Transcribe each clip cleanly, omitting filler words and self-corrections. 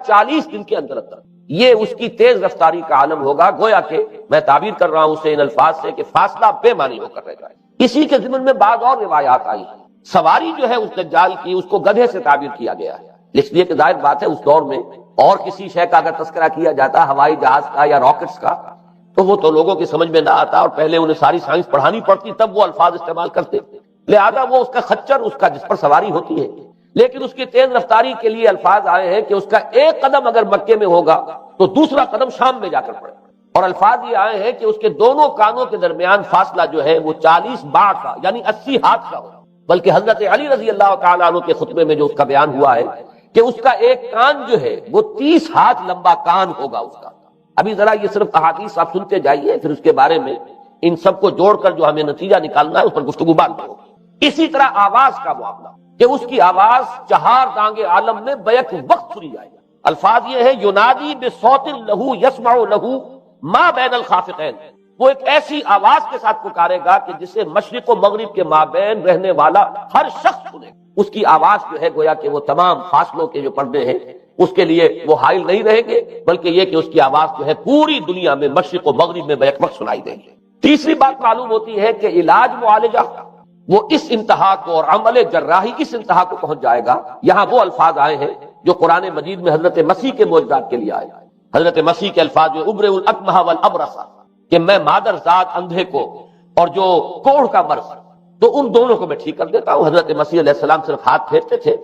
40 دن کے اندر اندر یہ اس کی تیز رفتاری کا عالم ہوگا، گویا کہ میں تعبیر کر رہا ہوں اسے ان الفاظ سے کہ فاصلہ بے معنی ہو کر رہ جائے۔ اسی کے ضمن میں بعض اور روایات آئی ہیں، سواری جو ہے اس دجال کی اس کو گدھے سے تعبیر کیا گیا ہے، اس لیے کہ ظاہر بات ہے اس دور میں اور کسی شے کا اگر تذکرہ کیا جاتا ہوائی جہاز کا یا راکٹس کا تو وہ تو لوگوں کی سمجھ میں نہ آتا، اور پہلے انہیں ساری سائنس پڑھانی پڑتی تب وہ الفاظ استعمال کرتے، لہذا وہ اس کا خچر اس کا جس پر سواری ہوتی ہے، لیکن اس کی تیز رفتاری کے لیے الفاظ آئے ہیں کہ اس کا ایک قدم اگر مکے میں ہوگا تو دوسرا قدم شام میں جا کر پڑے، اور الفاظ یہ آئے ہیں کہ اس کے دونوں کانوں کے درمیان فاصلہ جو ہے وہ 40 باع کا یعنی 80 ہاتھ کا ہوگا، بلکہ حضرت علی رضی اللہ تعالیٰ عنہ کے خطبے میں جو اس کا بیان ہوا ہے کہ اس کا ایک کان جو ہے وہ 30 ہاتھ لمبا کان ہوگا اس کا۔ ابھی ذرا یہ صرف احادیث آپ سنتے جائیے، پھر اس کے بارے میں ان سب کو جوڑ کر جو ہمیں نتیجہ نکالنا ہے اس پر گفتگو بعد میں ہوگی۔ اسی طرح آواز کا معاملہ کہ اس کی آواز 4 دانگ عالم میں بیک وقت سنی جائے گا۔ الفاظ یہ ہے ینادی بصوت لہو یسمع لہو ما بین الخافقین، وہ ایک ایسی آواز کے ساتھ پکارے گا کہ جسے مشرق و مغرب کے مابین رہنے والا ہر شخص سنے۔ اس کی آواز جو ہے گویا کہ وہ تمام فاصلوں کے جو پردے ہیں اس کے لیے وہ حائل نہیں رہیں گے، بلکہ یہ کہ اس کی آواز جو ہے پوری دنیا میں مشرق و مغرب میں بیک وقت سنائی دے گی۔ تیسری بات معلوم ہوتی ہے کہ علاج معالجہ وہ اس انتہا کو اور عمل جراحی اس انتہا کو پہنچ جائے گا۔ یہاں وہ الفاظ آئے ہیں جو قرآن مجید میں حضرت مسیح کے معجزات کے لیے آئے۔ حضرت مسیح کے الفاظ جو ابرئ الاکمہ والابرص کہ میں مادر ذات اندھے کو اور جو کوڑھ کا مرض تو ان دونوں کو میں ٹھیک کر دیتا ہوں۔ حضرت مسیح علیہ السلام صرف ہاتھ پھیرتے تھے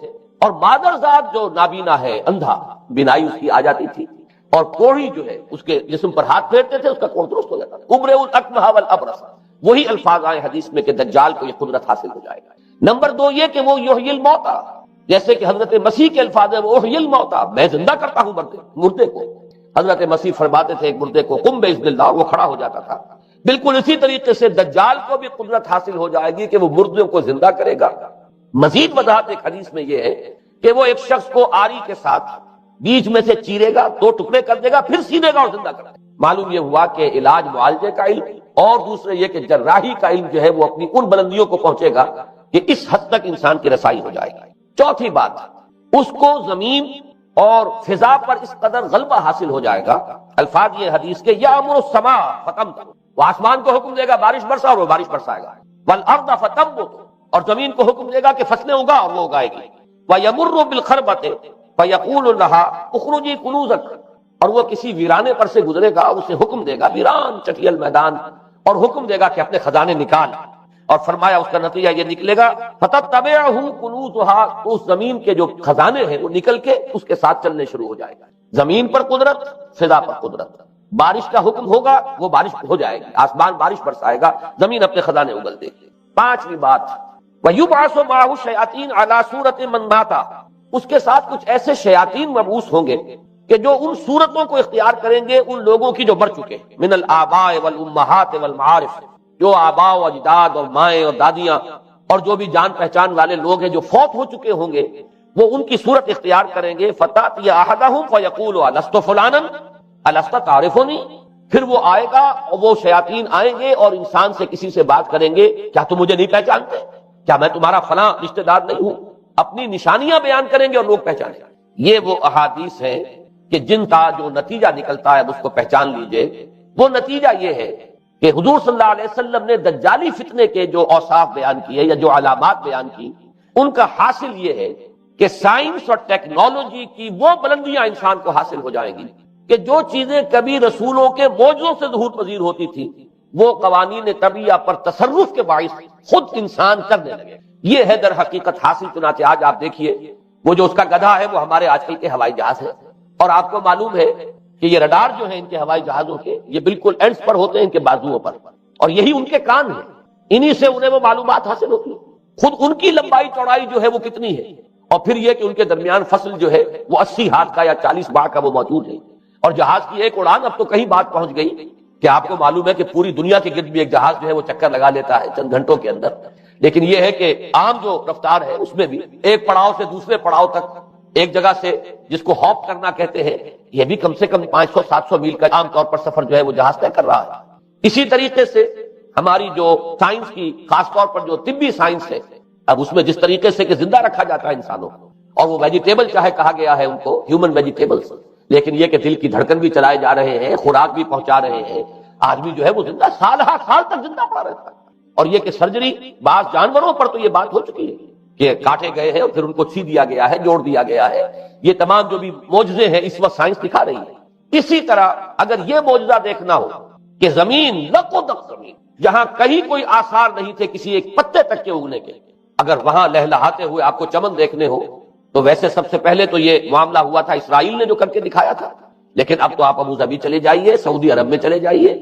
اور مادر ذات جو نابینا ہے اندھا بینائی اس کی آ جاتی تھی، اور کوڑھی جو ہے اس کے جسم پر ہاتھ پھیرتے تھے اس کا کوڑھ درست ہو جاتا تھا۔ ابرئ الاکمہ والابرص وہی الفاظ آئے حدیث میں کہ دجال کو یہ قدرت حاصل ہو جائے گا۔ نمبر 2 یہ کہ وہ یحیی الموتیٰ، جیسے کہ حضرت مسیح کے الفاظ ہیں وہ احیی الموتیٰ، میں زندہ کرتا ہوں مردے کو۔ حضرت مسیح فرماتے تھے ایک مردے کو قم بإذن اللہ، وہ کھڑا ہو جاتا تھا۔ بالکل اسی طریقے سے دجال کو بھی قدرت حاصل ہو جائے گی کہ وہ مردوں کو زندہ کرے گا۔ مزید وضاحت ایک حدیث میں یہ ہے کہ وہ ایک شخص کو آری کے ساتھ بیچ میں سے چیرے گا، 2 ٹکڑے کر دے گا، پھر سینے گا اور زندہ کرے گا۔ معلوم یہ ہوا کہ علاج معالجے کا علم اور دوسرے یہ کہ جراحی کا علم جو ہے وہ اپنی ان بلندیوں کو پہنچے گا کہ اس حد تک انسان کی رسائی ہو جائے گی۔ چوتھی بات، اس کو زمین اور فضا پر اس قدر غلبہ حاصل ہو جائے گا۔ الفاظ یہ حدیث کے یامر السماء فتمطر، وہ آسمان کو حکم دے گا بارش برسا اور وہ بارش برسائے گا، والارض فتنبت، اور زمین کو حکم دے گا کہ فصلیں اگا اور وہ اگائے گی، ویمر بالخربۃ فیقول لها اخرجی کنوزک، اور وہ کسی ویرانے پر سے گزرے گا، اسے حکم دے گا ویران چٹیل میدان، اور حکم دے گا کہ اپنے خزانے نکال، اور فرمایا اس کا نتیجہ یہ نکلے گا فتتبعہ کنوزها، اس زمین کے جو خزانے ہیں وہ نکل کے اس کے ساتھ چلنے شروع ہو جائے گا۔ زمین پر قدرت، فضا پر قدرت، بارش کا حکم ہوگا وہ بارش ہو جائے گی، آسمان بارش برسائے گا، زمین اپنے خزانے اگل دے گی۔ پانچویں بات، وَيُبْعَثُ مَعَهُ الشَّيَاطِينُ عَلَى صُورَةٍ مَّن مَاتَ، اس کے ساتھ کچھ ایسے شیاطین مبعوث ہوں گے کہ جو ان صورتوں کو اختیار کریں گے ان لوگوں کی جو مر چکے ہیں، من الآباء والأمہات والمعارف، جو آباء و اجداد اور مائیں اور دادیاں اور جو بھی جان پہچان والے لوگ ہیں جو فوت ہو چکے ہوں گے، وہ ان کی صورت اختیار کریں گے۔ فَتَأْتِيَ أَحَدَهُمْ فَيَقُولُ أَلَسْتُ فُلَانًا أَلَسْتَ تَعْرِفُنِي، پھر وہ آئے گا اور وہ شیاطین آئیں گے اور انسان سے کسی سے بات کریں گے، کیا تم مجھے نہیں پہچانتے؟ کیا میں تمہارا فلاں رشتہ دار نہیں ہوں؟ اپنی نشانیاں بیان کریں گے اور لوگ پہچانیں گے۔ یہ وہ احادیث ہیں کہ جن کا جو نتیجہ نکلتا ہے اب اس کو پہچان لیجئے۔ وہ نتیجہ یہ ہے کہ حضور صلی اللہ علیہ وسلم نے دجالی فتنے کے جو اوصاف بیان کیے یا جو علامات بیان کی، ان کا حاصل یہ ہے کہ سائنس اور ٹیکنالوجی کی وہ بلندیاں انسان کو حاصل ہو جائیں گی کہ جو چیزیں کبھی رسولوں کے معجزوں سے ظہور پذیر ہوتی تھی وہ قوانین طبیعہ پر تصرف کے باعث خود انسان کرنے لگے۔ یہ ہے در حقیقت حاصل۔ چنانچہ آج آپ دیکھیے وہ جو اس کا گدھا ہے وہ ہمارے آج کل کے ہوائی جہاز ہے، اور آپ کو معلوم ہے کہ یہ رڈار جو ہیں ان کے ہوائی جہازوں کے یہ بالکل اینڈز پر ہوتے ہیں، ان کے بازوؤں پر، اور یہی ان کے کان ہیں، انہی سے انہیں وہ معلومات حاصل ہوتی ہیں۔ خود ان کی لمبائی چوڑائی جو ہے وہ کتنی ہے، اور پھر یہ کہ ان کے درمیان فصل جو ہے وہ 80 ہاتھ کا یا 40 باع کا وہ موجود ہے۔ اور جہاز کی ایک اڑان اب تو کہیں بات پہنچ گئی کہ آپ کو معلوم ہے کہ پوری دنیا کے گرد بھی ایک جہاز جو ہے وہ چکر لگا لیتا ہے چند گھنٹوں کے اندر۔ لیکن یہ ہے کہ عام جو رفتار ہے اس میں بھی ایک پڑاؤ سے دوسرے پڑاؤ تک، ایک جگہ سے جس کو ہاپ کرنا کہتے ہیں، یہ بھی کم سے کم 500-700 میل کا عام طور پر سفر جو ہے وہ جہاز طے کر رہا ہے۔ اسی طریقے سے ہماری جو سائنس کی خاص طور پر جو طبی سائنس ہے، اب اس میں جس طریقے سے کہ زندہ رکھا جاتا ہے انسانوں کو، اور وہ ویجیٹیبل چاہے کہا گیا ہے ان کو ہیومن ویجیٹیبلز، لیکن یہ کہ دل کی دھڑکن بھی چلائے جا رہے ہیں، خوراک بھی پہنچا رہے ہیں، آدمی جو ہے وہ زندہ سال تک زندہ پڑا رہتا ہے۔ اور یہ کہ سرجری بعض جانوروں پر تو یہ بات ہو چکی ہے کہ کاٹے گئے ہیں اور پھر ان کو سی دیا گیا ہے، جوڑ دیا گیا ہے۔ یہ تمام جو بھی معجزے ہیں اس وقت سائنس دکھا رہی ہے۔ اسی طرح اگر یہ معجزہ دیکھنا ہو کہ زمین لقدق زمین جہاں کہیں کوئی آثار نہیں تھے کسی ایک پتے تک کے اگنے کے، اگر وہاں لہلہاتے ہوئے آپ کو چمن دیکھنے ہو تو ویسے سب سے پہلے تو یہ معاملہ ہوا تھا اسرائیل نے جو کر کے دکھایا تھا، لیکن اب تو آپ ابو ظبی چلے جائیے، سعودی عرب میں چلے جائیے۔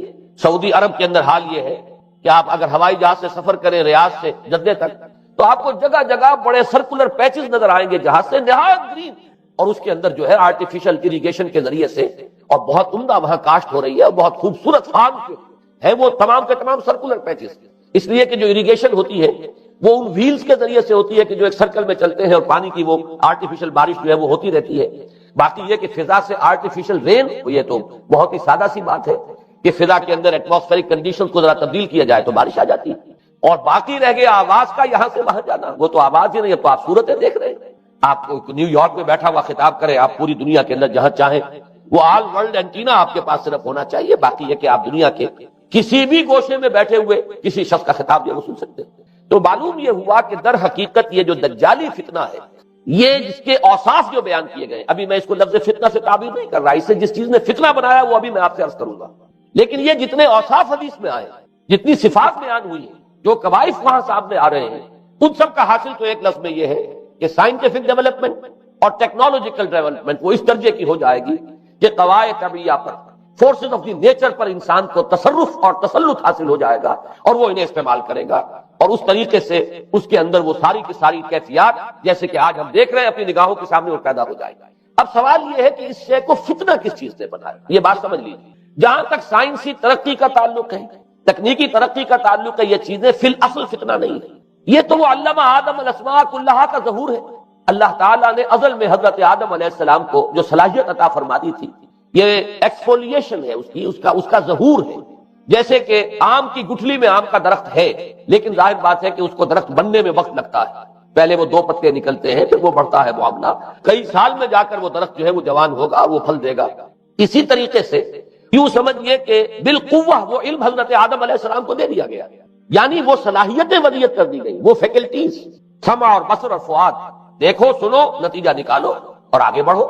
سعودی عرب کے اندر حال یہ ہے کہ آپ اگر ہوائی جہاز سے سفر کریں ریاض سے جدہ تک تو آپ کو جگہ جگہ بڑے سرکولر پیچز نظر آئیں گے جہاز سے، نہایت گرین، اور اس کے اندر جو ہے آرٹیفیشل اریگیشن کے ذریعے سے اور بہت عمدہ وہاں کاشت ہو رہی ہے اور بہت خوبصورت فارم ہے وہ تمام کے تمام سرکولر پیچز، اس لیے کہ جو اریگیشن ہوتی ہے وہ ان ویلز کے ذریعے سے ہوتی ہے کہ جو ایک سرکل میں چلتے ہیں اور پانی کی وہ آرٹیفیشل بارش جو ہے وہ ہوتی رہتی ہے۔ باقی یہ کہ فضا سے آرٹیفیشل رین، یہ تو بہت ہی سادہ سی بات ہے کہ فضا کے اندر ایٹماسفیرک کنڈیشنز کو ذرا تبدیل کیا جائے تو بارش آ جاتی ہے۔ اور باقی رہ گیا آواز کا یہاں سے وہاں جانا، وہ تو آواز ہی نہیں ہے، تو آپ صورتیں دیکھ رہے ہیں۔ آپ کو نیو یارک میں بیٹھا ہوا خطاب کرے، آپ پوری دنیا کے اندر جہاں چاہیں وہ آل ورلڈ اینٹینا آپ کے پاس صرف ہونا چاہیے، باقی یہ کہ آپ دنیا کے کسی بھی گوشے میں بیٹھے ہوئے کسی شخص کا خطاب جو وہ سن سکتے ہیں۔ تو معلوم یہ ہوا کہ در حقیقت یہ جو دجالی فتنہ ہے، یہ جس کے اوصاف جو بیان کیے گئے، ابھی میں اس کو لفظ فتنہ سے تعبیر نہیں کر رہا، اس سے جس چیز نے فتنہ بنایا وہ ابھی میں آپ سے عرض کروں گا، لیکن یہ جتنے اوصاف حدیث میں آئے، جتنی صفات بیان ہوئی ہیں، جو کوائف وہاں سامنے آ رہے ہیں، ان سب کا حاصل تو ایک لفظ میں یہ ہے کہ سائنٹیفک ڈیولپمنٹ اور ٹیکنالوجیکل ڈیولپمنٹ وہ اس درجے کی ہو جائے گی کہ قواعد طبیعیہ پر، فورسز آف دی نیچر پر انسان کو تصرف اور تسلط حاصل ہو جائے گا اور وہ انہیں استعمال کرے گا، اور اس طریقے سے اس کے اندر وہ ساری کی ساری کیفیات جیسے کہ آج ہم دیکھ رہے ہیں اپنی نگاہوں کے سامنے وہ پیدا ہو جائے گا۔ اب سوال یہ ہے کہ اس شے کو فتنہ کس چیز نے بنایا، یہ بات سمجھ لیجیے۔ جہاں تک سائنسی ترقی کا تعلق ہے، تکنیکی ترقی کا تعلق ہے، یہ چیزیں فی الاصل فتنہ نہیں ہے، یہ تو وہ علم آدم الاسماء کلھا کا ظہور ہے۔ اللہ تعالیٰ نے ازل میں حضرت آدم علیہ السلام کو جو صلاحیت عطا فرما دی تھی، یہ ایکسفولیشن ہے اس کا ظہور ہے۔ جیسے کہ آم کی گٹھلی میں آم کا درخت ہے، لیکن ظاہر بات ہے کہ اس کو درخت بننے میں وقت لگتا ہے، پہلے وہ 2 پتے نکلتے ہیں، پھر وہ بڑھتا ہے معاملہ، کئی سال میں جا کر وہ درخت جو ہے وہ جوان ہوگا، وہ پھل دے گا۔ اسی طریقے سے یوں سمجھئے کہ بالقوہ وہ علم حضرت آدم علیہ السلام کو دے دیا گیا، یعنی وہ صلاحیتیں ودیت کر دی گئی، وہ فیکلٹیز، سمع اور بصر اور فؤاد، دیکھو سنو نتیجہ نکالو اور آگے بڑھو۔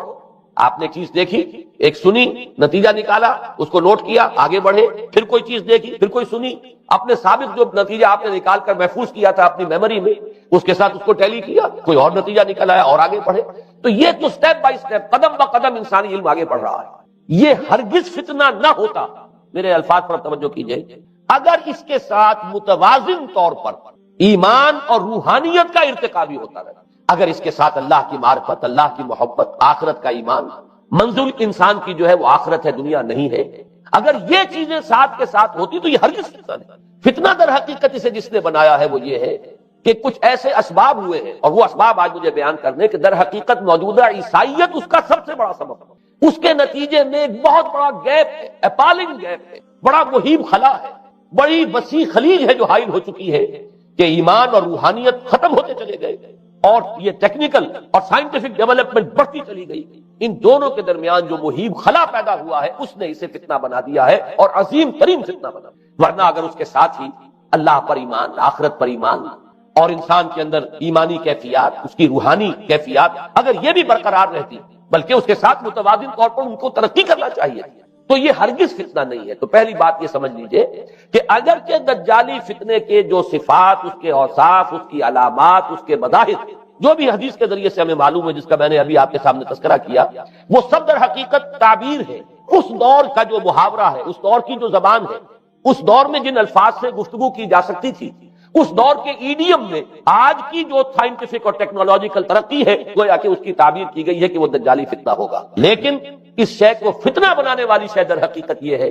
آپ نے چیز دیکھی، ایک سنی، نتیجہ نکالا، اس کو نوٹ کیا، آگے بڑھے، پھر کوئی چیز دیکھی، پھر کوئی سنی، اپنے سابق جو نتیجہ آپ نے نکال کر محفوظ کیا تھا اپنی میموری میں، اس کے ساتھ اس کو ٹیلی کیا، کوئی اور نتیجہ نکل آیا اور آگے بڑھے۔ تو یہ تو سٹیپ بائی سٹیپ، قدم با قدم انسانی علم آگے بڑھ رہا ہے۔ یہ ہرگز فتنہ نہ ہوتا، میرے الفاظ پر توجہ کیجئے، اگر اس کے ساتھ متوازن طور پر ایمان اور روحانیت کا ارتقا بھی ہوتا رہا، اگر اس کے ساتھ اللہ کی معرفت، اللہ کی محبت، آخرت کا ایمان، منزل انسان کی جو ہے وہ آخرت ہے، دنیا نہیں ہے، اگر یہ چیزیں ساتھ کے ساتھ ہوتی تو یہ ہرگز فتنہ نہیں۔ فتنہ در حقیقت اسے جس نے بنایا ہے وہ یہ ہے کہ کچھ ایسے اسباب ہوئے ہیں، اور وہ اسباب آج مجھے بیان کرنے کہ در حقیقت موجودہ عیسائیت اس کا سب سے بڑا سبب ہے۔ اس کے نتیجے میں ایک بہت بڑا گیپ ہے، اپالنگ گیپ ہے، بڑا مہیب خلا ہے، بڑی وسیع خلیج ہے جو حائل ہو چکی ہے کہ ایمان اور روحانیت ختم ہوتے چلے گئے اور یہ ٹیکنیکل اور سائنٹیفک ڈیولپمنٹ بڑھتی چلی گئی۔ ان دونوں کے درمیان جو مہیب خلا پیدا ہوا ہے اس نے اسے فتنہ بنا دیا ہے، اور عظیم ترین فتنہ بنا دیا۔ ورنہ اگر اس کے ساتھ ہی اللہ پر ایمان، آخرت پر ایمان، اور انسان کے اندر ایمانی کیفیات، اس کی روحانی کیفیات اگر یہ بھی برقرار رہتی، بلکہ اس کے ساتھ متوازن طور پر ان کو ترقی کرنا چاہیے، تو یہ ہرگز فتنہ نہیں ہے۔ تو پہلی بات یہ سمجھ لیجئے کہ اگرچہ دجالی فتنے کے جو صفات، اس کے اوصاف، اس کی علامات، اس کے مظاہر جو بھی حدیث کے ذریعے سے ہمیں معلوم ہے، جس کا میں نے ابھی آپ کے سامنے تذکرہ کیا، وہ سب در حقیقت تعبیر ہے اس دور کا جو محاورہ ہے، اس دور کی جو زبان ہے، اس دور میں جن الفاظ سے گفتگو کی جا سکتی تھی، اس دور کے ایڈیم میں آج کی جو سائنٹیفک اور ٹیکنالوجیکل ترقی ہے گویا کہ اس کی تعبیر کی گئی ہے کہ وہ دجالی فتنہ ہوگا۔ لیکن اس شے کو فتنہ بنانے والی شے در حقیقت یہ ہے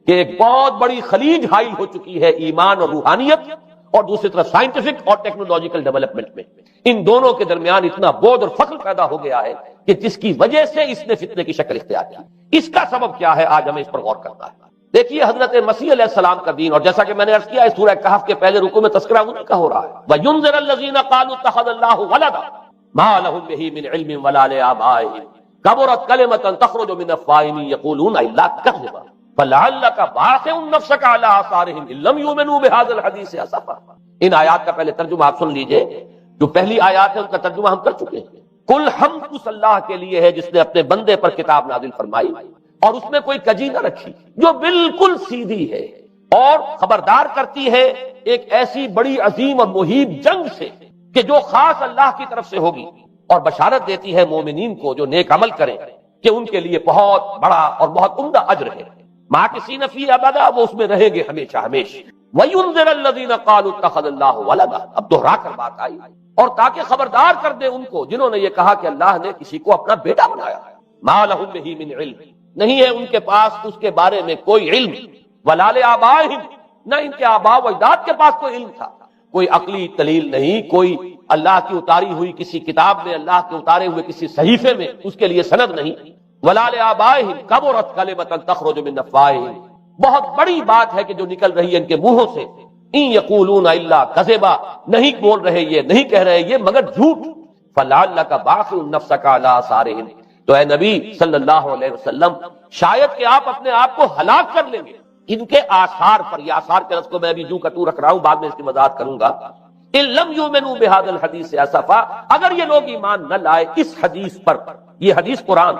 کہ ایک بہت بڑی خلیج حائل ہو چکی ہے ایمان اور روحانیت، اور دوسری طرف سائنٹیفک اور ٹیکنالوجیکل ڈیولپمنٹ میں ان دونوں کے درمیان اتنا بودھ اور فخر پیدا ہو گیا ہے کہ جس کی وجہ سے اس نے فتنے کی شکل اختیار کی۔ اس کا سبب کیا ہے، آج ہمیں اس پر غور کرنا ہے۔ دیکھیے حضرت مسیح علیہ السلام کا دین، اور جیسا کہ میں نے عرض کیا ہے سورہ کہف کے پہلے رکوع میں تذکرہ انہی کا ہو رہا ہے، وَيُنذِرَ الَّذِينَ قَالُوا اتَّخَذَ اللَّهُ وَلَدًا، ما لهم به من علم ولا لآبائهم كبرت كلمة تخرج من أفواههم يقولون إلا كذبا فلعلك باخع نفسك على آثارهم إن لم يؤمنوا بهذا الحديث أسفا. ان آیات کا پہلے ترجمہ آپ سن لیجئے. جو پہلی آیات ہے ان کا ترجمہ ہم کر چکے ہیں. کل حمد اس اللہ کے لیے ہے جس نے اپنے بندے پر کتاب نازل فرمائی اور اس میں کوئی کجی نہ رکھی، جو بالکل سیدھی ہے اور خبردار کرتی ہے ایک ایسی بڑی عظیم اور مہیب جنگ سے کہ جو خاص اللہ کی طرف سے ہوگی، اور بشارت دیتی ہے مومنین کو جو نیک عمل کریں کہ ان کے لیے بہت بڑا اور بہت عمدہ اجر ہے. ماکثین فیہ ابدا، وہ اس میں رہیں گے ہمیشہ ہمیشہ. وَيُنذِرَ الَّذِينَ قَالُوا اتَّخَذَ اللَّهُ وَلَدًا، اب دوہرا کر بات آئی، اور تاکہ خبردار کر دے ان کو جنہوں نے یہ کہا کہ اللہ نے کسی کو اپنا بیٹا بنایا. مَا لَهُم بِهِ مِنْ علم، نہیں ہے ان کے پاس اس کے بارے میں کوئی علم. وَلَا لِآبَائِهِمْ، نہ ان کے آباء و اجداد کے پاس کوئی علم تھا، کوئی عقلی دلیل نہیں، کوئی اللہ کی اتاری ہوئی کسی کتاب میں، اللہ کے اتارے ہوئے کسی صحیفے میں اس کے لیے سند نہیں. وَلَا لِآبَائِهِمْ كَبُرَتْ كَلِمَةً تَخْرُجُ مِنْ أَفْوَاهِهِمْ، بہت بڑی بات ہے کہ جو نکل رہی ہے ان کے منہوں سے. ان یقولون الا کذبا، نہیں بول رہے یہ، نہیں کہہ رہے یہ مگر جھوٹ. فلعلک باخع نفسک علی آثارہم، تو اے نبی صلی اللہ علیہ وسلم شاید کہ آپ اپنے آپ کو ہلاک کر لیں گے ان کے آثار پر. یہ آثار کے لفظ کو میں ابھی جو کا تو رکھ رہا ہوں، بعد میں اس کی وضاحت کروں گا. ان لم یؤمنوا بهذا الحدیث اسفا، اگر یہ لوگ ایمان نہ لائے اس حدیث پر، یہ حدیث قرآن،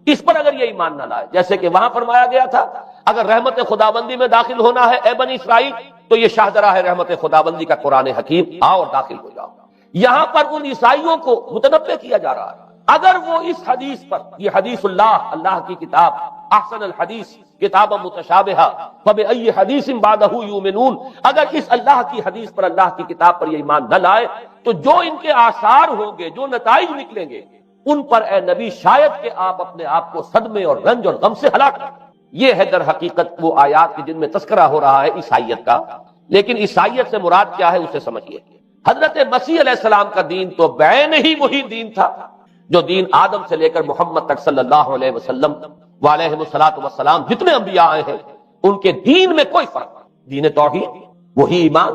اس پر اگر یہ ایمان نہ لائے، جیسے کہ وہاں فرمایا گیا تھا اگر رحمت خداوندی میں داخل ہونا ہے اے بنی اسرائیل تو یہ شاہدرہ ہے رحمت خداوندی کا قرآن حکیم، آؤ اور داخل ہو جاؤ. یہاں پر ان عیسائیوں کو متنبہ کیا جا رہا ہے اگر وہ اس حدیث پر، یہ حدیث اللہ کی کتاب، احسن الحدیث کتاب متشابہہ فبأی حدیث بعدہ یؤمنون، اگر اس اللہ کی حدیث پر، اللہ کی کتاب پر یہ ایمان نہ لائے تو جو ان کے آثار ہوں گے، جو نتائج نکلیں گے ان پر اے نبی شاید کہ آپ اپنے آپ کو صدمے اور رنج اور غم سے ہلاک کریں. یہ ہے در حقیقت وہ آیات کی جن میں تذکرہ ہو رہا ہے عیسائیت کا. لیکن عیسائیت سے مراد کیا ہے اسے سمجھیے. حضرت مسیح علیہ السلام کا دین تو بعین ہی وہی دین تھا جو دین آدم سے لے کر محمد تک صلی اللہ علیہ وسلم وعلیہ الصلوۃ والسلام جتنے انبیاء آئے ہیں ان کے دین میں کوئی فرق نہیں. دین توحید وہی ایمان،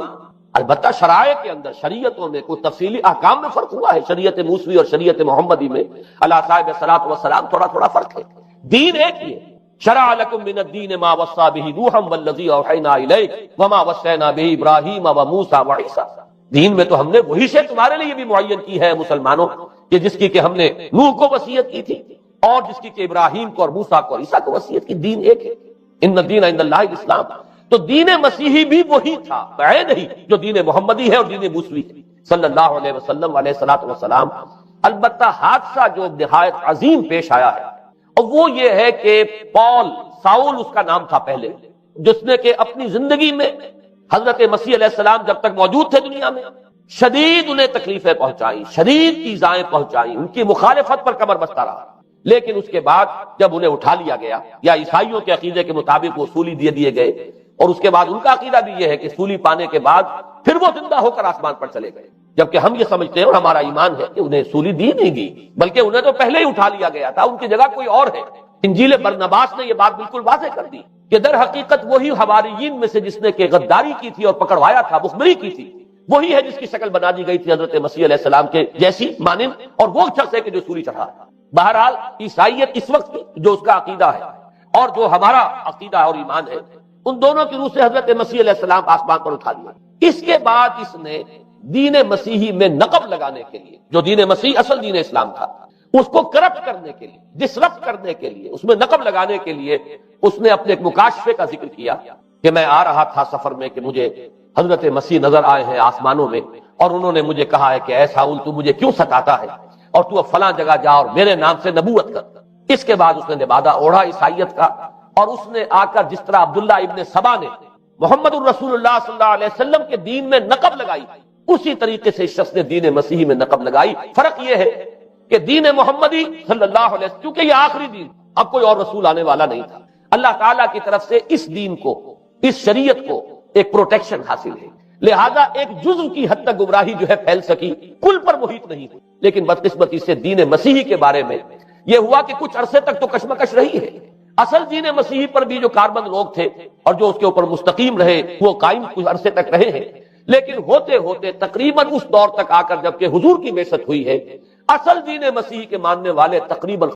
البتہ شرائع کے اندر، شریعتوں میں کوئی تفصیلی احکام میں فرق ہوا ہے. شریعت موسوی اور شریعت محمدی میں اللہ صاحب الصلوۃ والسلام تھوڑا تھوڑا فرق ہے. دین ایک ہی ہے. شرع لکم من الدین ما وصى به نوحا والذی اوحینا الیک وما وصینا به ابراہیم وموسیٰ وعیسیٰ. دین میں تو ہم نے وہی شے تمہارے لیے بھی معین کی ہے مسلمانوں، کہ جس کی کہ ہم نے نوح کو وصیت کی تھی اور جس کی کہ ابراہیم کو اور موسیٰ کو اور عیسیٰ کو وصیت کی. دین ایک ہے. ان الدین عند اللہ الاسلام. تو دین مسیحی بھی وہی تھا بعین ہی جو دین محمدی ہے اور دین موسوی ہے صلی اللہ علیہ وسلم علیہ الصلوۃ والسلام. البتہ حادثہ جو نہایت عظیم پیش آیا ہے اور وہ یہ ہے کہ ساؤل اس کا نام تھا پہلے، جس نے کہ اپنی زندگی میں حضرت مسیح علیہ السلام جب تک موجود تھے دنیا میں شدید انہیں تکلیفیں پہنچائیں، شدید ایذائیں پہنچائیں، ان کی مخالفت پر کمر بستہ رہا. لیکن اس کے بعد جب انہیں اٹھا لیا گیا، یا عیسائیوں کے عقیدے کے مطابق وہ سولی دیے گئے، اور اس کے بعد ان کا عقیدہ بھی یہ ہے کہ سولی پانے کے بعد پھر وہ زندہ ہو کر آسمان پر چلے گئے. جبکہ ہم یہ سمجھتے ہیں اور ہمارا ایمان ہے کہ انہیں سولی دی نہیں گئی، بلکہ انہیں تو پہلے ہی اٹھا لیا گیا تھا، ان کی جگہ کوئی اور ہے. انجیل برنباس نے یہ بات بالکل واضح کر دی کہ در حقیقت وہی حواریین میں سے جس نے کہ غداری کی تھی اور پکڑوایا تھا، مخبری کی تھی، وہی ہے جس کی شکل بنا دی گئی تھی حضرت مسیح علیہ السلام کے جیسی مانند، اور وہ شخص ہے کہ جو سولی چڑھا. بہرحال عیسائیت اس وقت جو اس کا عقیدہ ہے اور جو ہمارا عقیدہ اور ایمان ہے، ان دونوں کی روح سے حضرت مسیح علیہ السلام آسمان پر اٹھا لیا. اس کے بعد اس نے دین مسیحی میں نقب لگانے کے لیے، جو دین مسیح اصل دین اسلام تھا، اس کو کرپٹ کرنے کے لیے، ڈسرپٹ کرنے کے لیے، اس میں نقب لگانے کے لیے اس نے اپنے ایک مکاشفے کا ذکر کیا کہ میں آ رہا تھا سفر میں کہ مجھے حضرت مسیح نظر آئے ہیں آسمانوں میں، اور انہوں نے مجھے کہا ہے کہ اے ساؤل تو مجھے کیوں ستاتا ہے، اور تو اب فلاں جگہ جا اور میرے نام سے نبوت کر. اس کے بعد اس نے لبادہ اوڑھا عیسائیت کا، اور اس نے آ کر جس طرح عبداللہ ابن سبا نے محمد الرسول اللہ صلی اللہ علیہ وسلم کے دین میں نقب لگائی، اسی طریقے سے اس شخص نے دین مسیحی میں نقب لگائی. فرق یہ ہے کہ دین محمدی صلی اللہ علیہ وسلم، کیونکہ یہ آخری دین، اب کوئی اور رسول آنے والا نہیں تھا، اللہ تعالیٰ کی طرف سے اس دین کو، اس شریعت کو ایک پروٹیکشن حاصل ہے، لہذا ایک جزو کی حد تک گمراہی جو ہے پھیل سکی، کل پر محیط نہیں ہوئی. لیکن بدقسمتی سے دین مسیحی کے بارے میں یہ ہوا کہ کچھ عرصے تک تو کشمکش رہی ہے. اصل دین مسیحی پر بھی جو کاربند لوگ تھے اور جو اس کے اوپر مستقیم رہے وہ قائم کچھ عرصے تک رہے ہیں، لیکن ہوتے ہوتے تقریباً اس دور تک آ کر جب کہ حضور کی بعثت ہوئی ہے، اصل دین مسیح کے ماننے والے تقریباً